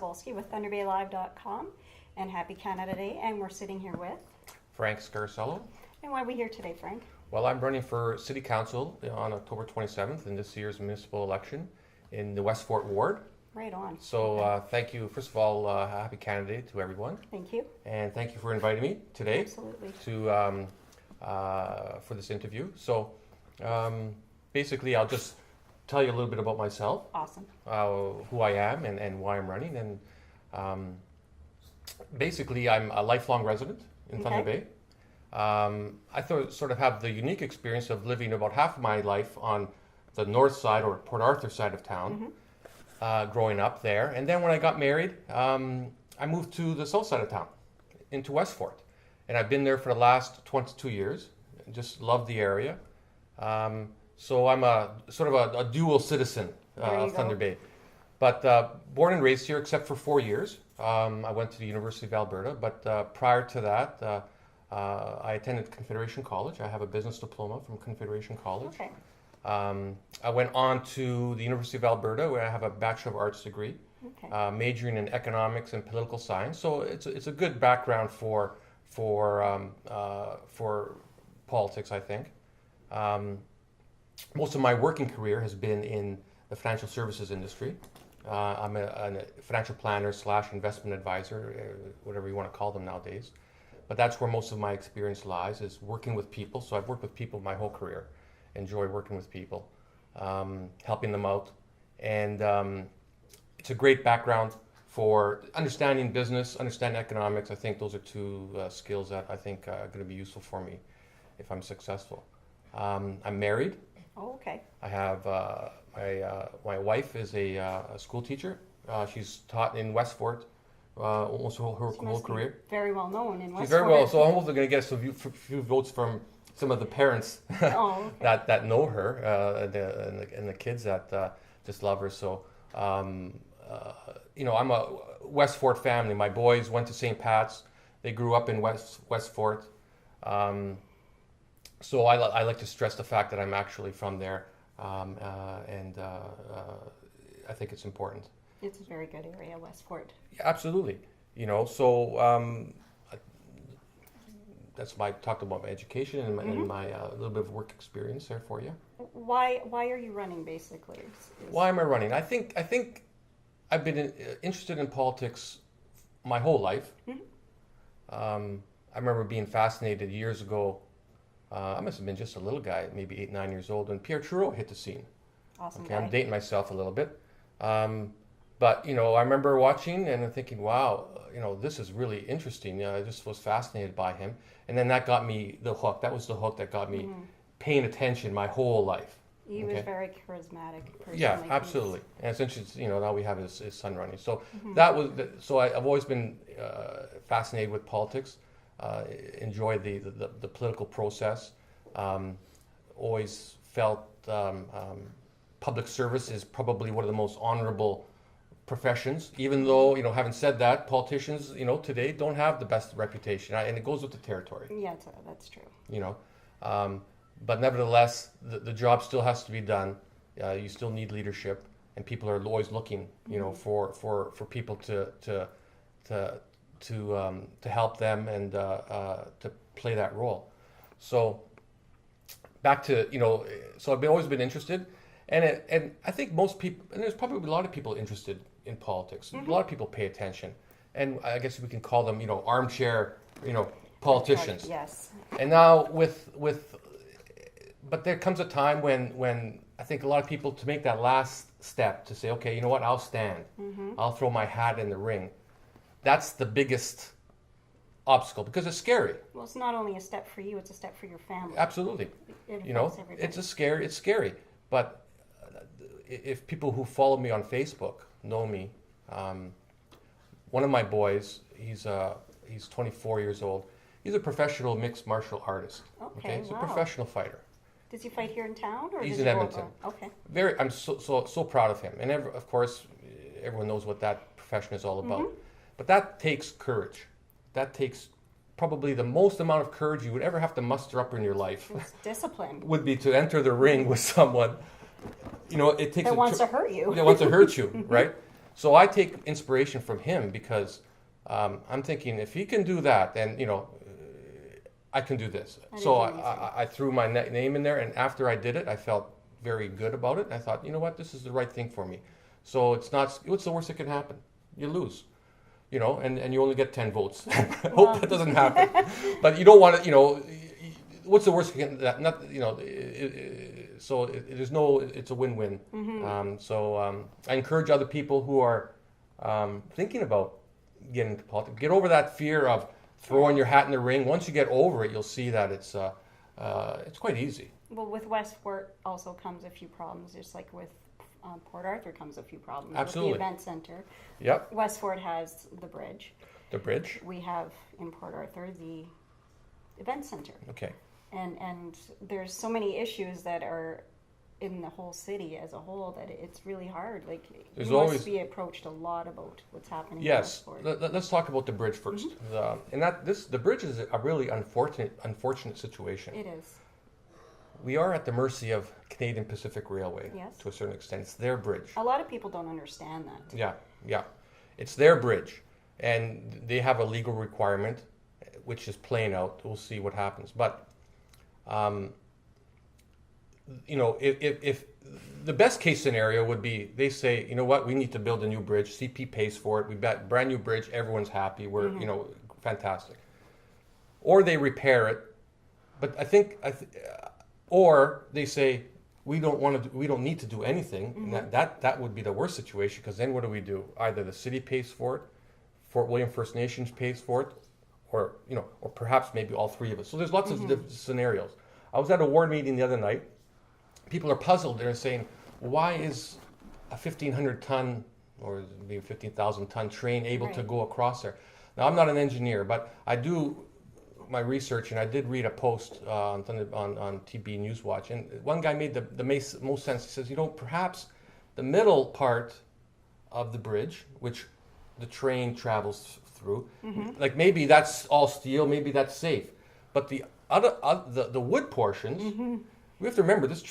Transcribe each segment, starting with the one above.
Folksy with ThunderBayLive.com and happy Canada Day, and we're sitting here with Frank Scarcello. And why are we here today, Frank? Well, I'm running for City Council on October 27th in this year's municipal election in the Westfort ward. Right on. So okay. Thank you. First of all, happy Canada Day to everyone. Thank you. And thank you for inviting me today. Absolutely. To for this interview. So basically, I'll just tell you a little bit about myself. Awesome. Who I am and why I'm running. And basically, I'm a lifelong resident in Thunder Bay. I sort of have the unique experience of living about half of my life on the north side or Port Arthur side of town, growing up there. And then when I got married, I moved to the south side of town, into Westfort. And I've been there for the last 22 years. Just love the area. So I'm a sort of a dual citizen of Thunder Bay. But born and raised here, except for 4 years. I went to the University of Alberta. But prior to that, I attended Confederation College. I have a business diploma from Confederation College. Okay. I went on to the University of Alberta, where I have a Bachelor of Arts degree, majoring in economics and political science. So it's a good background for politics, I think. Most of my working career has been in the financial services industry. I'm a financial planner / investment advisor, whatever you want to call them nowadays. But that's where most of my experience lies, is working with people. So I've worked with people my whole career. Enjoy working with people, helping them out. And it's a great background for understanding business, understanding economics. I think those are two skills that I think are going to be useful for me if I'm successful. I'm married. Oh, okay. I have my wife is a school teacher. She's taught in Westfort almost her whole career. Very well known in Westfort. She's very well. So I'm hopefully going to get a few votes from some of the parents that know her and the kids that just love her. So I'm a Westfort family. My boys went to St. Pat's. They grew up in Westfort. So I like to stress the fact that I'm actually from there, and I think it's important. It's a very good area, Westfort. Yeah, absolutely. That's my talked about my education and my little bit of work experience there for you. Why are you running, basically? Why am I running? I think I've been interested in politics my whole life. I remember being fascinated years ago. I must have been just a little guy, maybe 8, 9 years old, when Pierre Trudeau hit the scene. Awesome. Okay, I'm dating myself a little bit. But, I remember watching and thinking, wow, this is really interesting. I just was fascinated by him. And then that got me the hook. That was the hook that got me paying attention my whole life. He was very charismatic person. Yeah, absolutely. And it's interesting, now we have his son running. So I've always been fascinated with politics. Enjoy the political process. Always felt public service is probably one of the most honorable professions, even though, having said that, politicians, today don't have the best reputation, and it goes with the territory. Yeah, that's true. But nevertheless, the job still has to be done. You still need leadership, and people are always looking, for people to help them and to play that role. So back to, so I've always been interested, and I think most people, and there's probably a lot of people interested in politics. A lot of people pay attention, and I guess we can call them, armchair, politicians. Yes. And now but there comes a time when I think a lot of people, to make that last step to say, okay, you know what, I'll stand. I'll throw my hat in the ring. That's the biggest obstacle, because it's scary. Well, it's not only a step for you, it's a step for your family. Absolutely. It affects everybody. It's scary. But if people who follow me on Facebook know me, one of my boys, he's 24 years old. He's a professional mixed martial artist. Okay, He's wow. a professional fighter. Does he fight here in town, or he's does in he Edmonton? Go okay. I'm so proud of him, and of course, everyone knows what that profession is all about. But that takes courage. That takes probably the most amount of courage you would ever have to muster up in your life. It's discipline. Would be to enter the ring with someone, it takes That wants to hurt you. That wants to hurt you, right? So I take inspiration from him because I'm thinking if he can do that, then I can do this. So I threw my name in there, and after I did it, I felt very good about it. I thought, you know what, this is the right thing for me. So it's not. What's the worst that can happen? You lose. And you only get 10 votes. I hope that doesn't happen. But you don't want to, what's the worst? It's a win-win. I encourage other people who are thinking about getting into politics, get over that fear of throwing your hat in the ring. Once you get over it, you'll see that it's quite easy. Well, with Westfort also comes a few problems, just like with Port Arthur comes a few problems. Absolutely. With the event center. Yep. Westfort has the bridge. The bridge. We have in Port Arthur the event center. Okay. And there's so many issues that are in the whole city as a whole that it's really hard. Like There's you always must be approached a lot about what's happening. Yes. In Westfort. Let's talk about the bridge first. The bridge is a really unfortunate situation. It is. We are at the mercy of Canadian Pacific Railway, yes, to a certain extent. It's their bridge. A lot of people don't understand that. Yeah. It's their bridge, and they have a legal requirement, which is playing out. We'll see what happens. But, if the best case scenario would be they say, you know what, we need to build a new bridge. CP pays for it. We've got brand new bridge. Everyone's happy. We're, fantastic. Or they repair it. But I think or they say we don't need to do anything. And that would be the worst situation, because then what do? Either the city pays for it, Fort William First Nations pays for it, or perhaps maybe all three of us. So there's lots of different scenarios. I was at a ward meeting the other night. People are puzzled. They're saying, why is a 1,500 ton or maybe 15,000 ton train able to go across there? Now, I'm not an engineer, but I do my research, and I did read a post on TB Newswatch, and one guy made the most sense. He says, perhaps the middle part of the bridge, which the train travels through, like maybe that's all steel, maybe that's safe, but the the wood portions, we have to remember this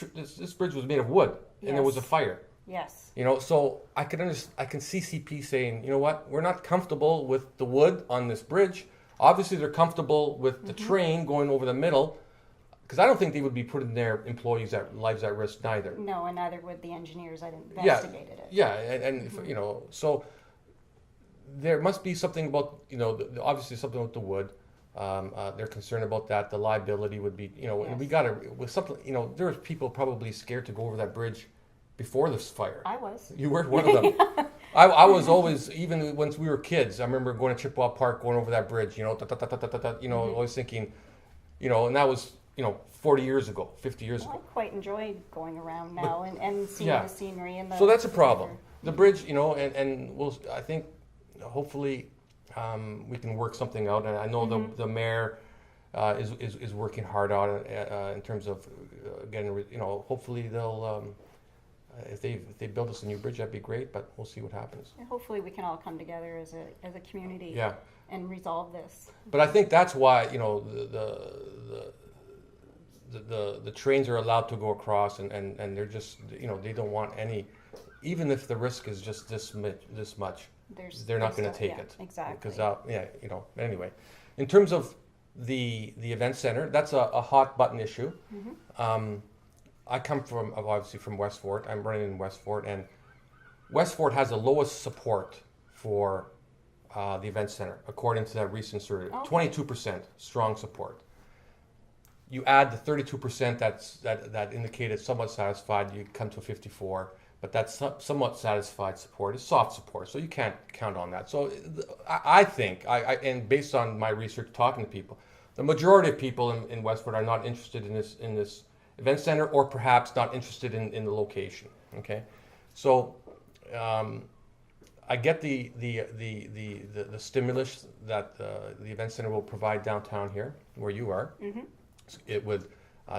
bridge was made of wood, and there was a fire. Yes. So I can see CP saying, you know what, we're not comfortable with the wood on this bridge. Obviously, they're comfortable with the train going over the middle, because I don't think they would be putting their employees' lives at risk neither. No, and neither would the engineers that investigated it. Yeah, and so there must be something about, obviously something with the wood. They're concerned about that. The liability would be, and we got to, with something, there was people probably scared to go over that bridge before this fire. I was. You were one of them. I was always, even once we were kids, I remember going to Chippewa Park, going over that bridge, always thinking, and that was, 40 years ago, 50 years ago. I quite enjoy going around now and seeing the scenery. And so that's a problem. The bridge, and I think, hopefully, we can work something out. And I know the mayor is working hard on it in terms of getting, hopefully they'll, if they build us a new bridge, that'd be great, but we'll see what happens. And hopefully we can all come together as a community and resolve this. But I think that's why, the trains are allowed to go across, and they're just, they don't want any, even if the risk is just this much, they're not going to take it. Exactly. Because, anyway. In terms of the event center, that's a hot button issue. I come obviously from Westfort. I'm running in Westfort, and Westfort has the lowest support for the event center, according to that recent survey. 22% strong support. You add the 32% that indicated somewhat satisfied, you come to 54%. But that's somewhat satisfied support is soft support, so you can't count on that. So I think, and based on my research, talking to people, the majority of people in Westfort are not interested in this event center, or perhaps not interested in the location. Okay, so I get the stimulus that the event center will provide downtown here, where you are. It would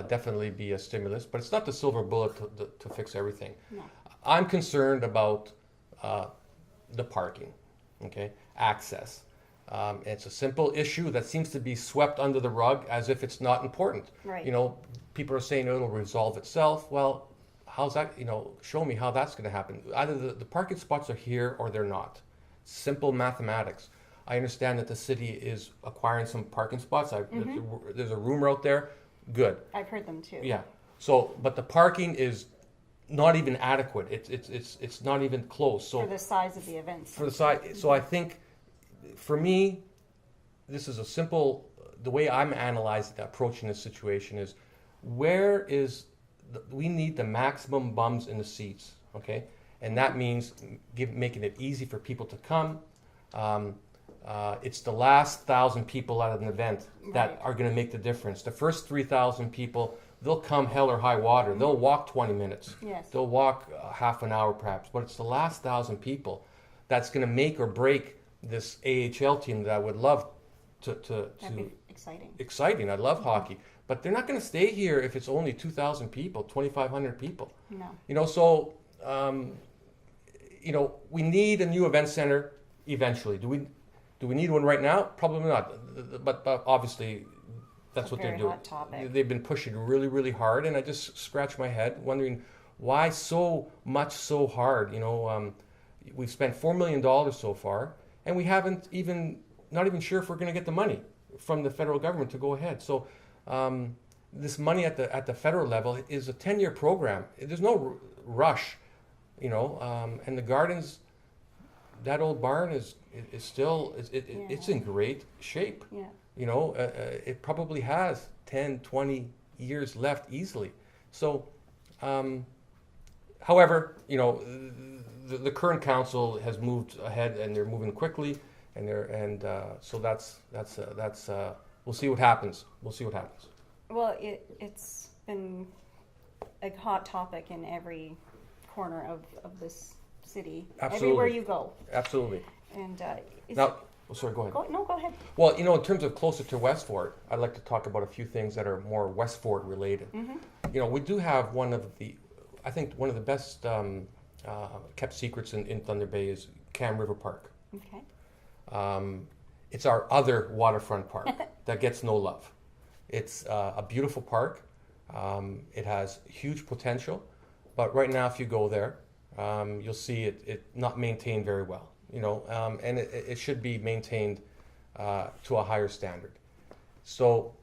definitely be a stimulus, but it's not the silver bullet to fix everything. No. I'm concerned about the parking. Okay, access. It's a simple issue that seems to be swept under the rug as if it's not important. Right. You know, people are saying it'll resolve itself. Well, how's that? You know, show me how that's going to happen. Either the parking spots are here or they're not. Simple mathematics. I understand that the city is acquiring some parking spots. There's a rumor out there. Good. I've heard them too. Yeah. So, but the parking is not even adequate. It's not even close. So for the size of the events. For the size. So I think, for me, this is a simple. The way I'm analyzing, approaching this situation is, we need the maximum bums in the seats. Okay, and that means making it easy for people to come. It's the last 1,000 people at an event that are going to make the difference. The first 3,000 people, they'll come hell or high water. They'll walk 20 minutes. Yes. They'll walk half an hour perhaps. But it's the last 1,000 people that's going to make or break this AHL team that I would love to That'd be exciting. Exciting. I love hockey. But they're not going to stay here if it's only 2,000 people, 2,500 people. No. You know, so, we need a new event center eventually. Do we need one right now? Probably not. But obviously, that's what they're doing. Hot topic. They've been pushing really, really hard, and I just scratch my head wondering why so much so hard. You know, we've spent $4 million so far, and we haven't not even sure if we're going to get the money from the federal government to go ahead. So this money at the federal level is a 10-year program. There's no rush, you know, and the gardens. That old barn is still it's in great shape. Yeah. You know, it probably has 10, 20 years left easily. So, however, you know, the current council has moved ahead and they're moving quickly, and so that's we'll see what happens. We'll see what happens. Well, it's been a hot topic in every corner of this city. Absolutely. Everywhere you go. Absolutely. And Now, sorry, go ahead. Go ahead. Well, you know, in terms of closer to Westfort, I'd like to talk about a few things that are more Westfort related. Mm-hmm. You know, we do have one of the best kept secrets in Thunder Bay is Cam River Park. Okay. It's our other waterfront park that gets no love. It's a beautiful park. It has huge potential, but right now, if you go there, you'll see it not maintained very well. You know, and it should be maintained to a higher standard. So,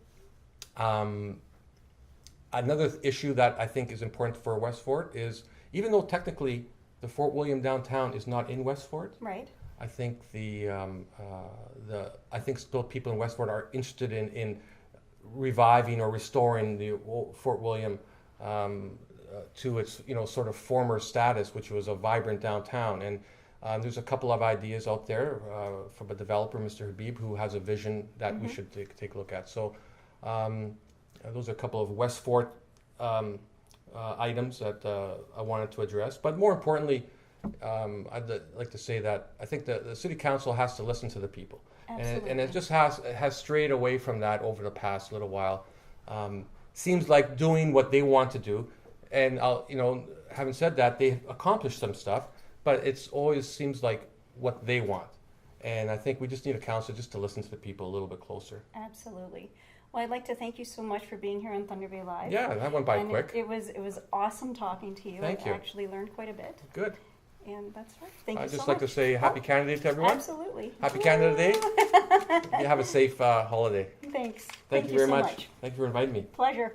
another issue that I think is important for Westfort is, even though technically the Fort William downtown is not in Westfort, right? I think I think still people in Westfort are interested in reviving or restoring the Fort William to its sort of former status, which was a vibrant downtown. And there's a couple of ideas out there from a developer, Mr. Habib, who has a vision that we should take a look at. So those are a couple of Westfort items that I wanted to address. But more importantly, I'd like to say that I think the city council has to listen to the people. And it just has strayed away from that over the past little while. Seems like doing what they want to do. And having said that, they've accomplished some stuff, but it's always seems like what they want. And I think we just need a council just to listen to the people a little bit closer. Absolutely. Well, I'd like to thank you so much for being here on Thunder Bay Live. Yeah, that went by and quick. It was awesome talking to you. Thank you. I actually learned quite a bit. Good. And that's right. Thank you I'd so just much. like to say happy Canada Day to everyone. Absolutely. Happy Canada Day. You have a safe holiday. Thanks. Thank you very so much. Thank you for inviting me. Pleasure.